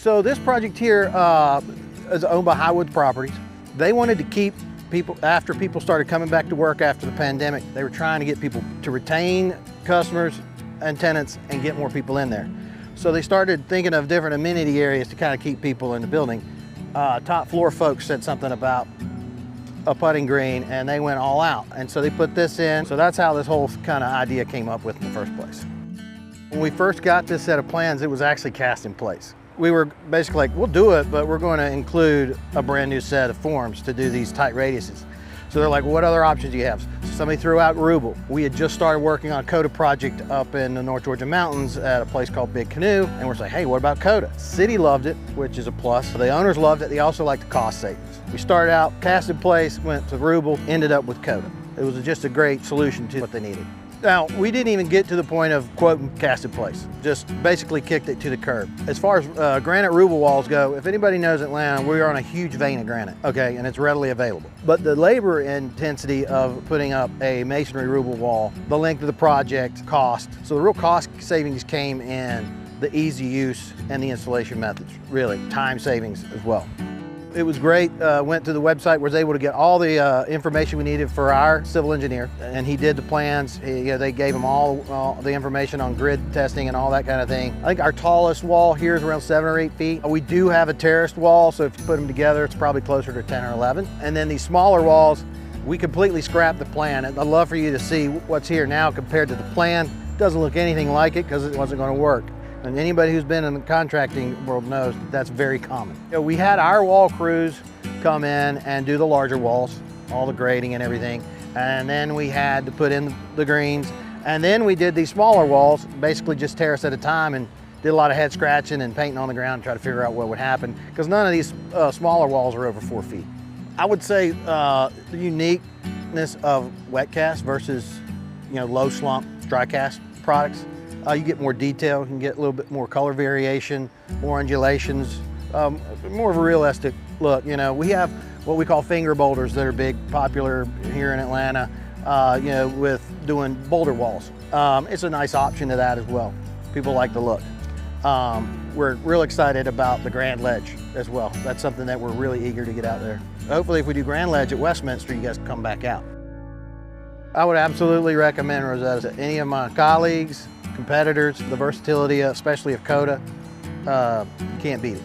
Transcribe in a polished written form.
So this project here is owned by Highwoods Properties. They wanted to keep people, after people started coming back to work after the pandemic, they were trying to get people to retain customers and tenants and get more people in there. So they started thinking of different amenity areas to kind of keep people in the building. Top floor folks said something about a putting green and they went all out. And so they put this in. So that's how this whole kind of idea came up with in the first place. When we first got this set of plans, it was actually cast in place. We were basically like, we'll do it, but we're going to include a brand new set of forms to do these tight radiuses. So they're like, well, what other options do you have? So somebody threw out Rubel. We had just started working on a Kodah project up in the North Georgia mountains at a place called Big Canoe. And we're like, hey, what about Kodah? City loved it, which is a plus. The owners loved it. They also liked the cost savings. We started out cast in place, went to Rubel, ended up with Kodah. It was just a great solution to what they needed. Now, we didn't even get to the point of quoting cast in place, just basically kicked it to the curb. As far as granite Rubel walls go, if anybody knows Atlanta, we are on a huge vein of granite, okay, and it's readily available. But the labor intensity of putting up a masonry Rubel wall, the length of the project, cost, so the real cost savings came in the easy use and the installation methods, really, time savings as well. It was great. Went to the website, was able to get all the information we needed for our civil engineer, and he did the plans. They gave him all the information on grid testing and all that kind of thing. I think our tallest wall here is around 7 or 8 feet. We do have a terraced wall, so if you put them together, it's probably closer to 10 or 11. And then these smaller walls, we completely scrapped the plan. I'd love for you to see what's here now compared to the plan. It doesn't look anything like it because it wasn't going to work. And anybody who's been in the contracting world knows that's very common. We had our wall crews come in and do the larger walls, all the grading and everything. And then we had to put in the greens. And then we did these smaller walls, basically just terrace at a time, and did a lot of head scratching and painting on the ground to try to figure out what would happen, because none of these smaller walls are over 4 feet. I would say the uniqueness of wet cast versus low slump dry cast products. You get more detail, you can get a little bit more color variation, more undulations, more of a realistic look. We have what we call finger boulders that are big, popular here in Atlanta, with doing boulder walls. It's a nice option to that as well. People like the look. We're real excited about the Grand Ledge as well. That's something that we're really eager to get out there. Hopefully if we do Grand Ledge at Westminster, you guys can come back out. I would absolutely recommend Rosetta to any of my colleagues, competitors. The versatility, especially of Kodah, you can't beat it.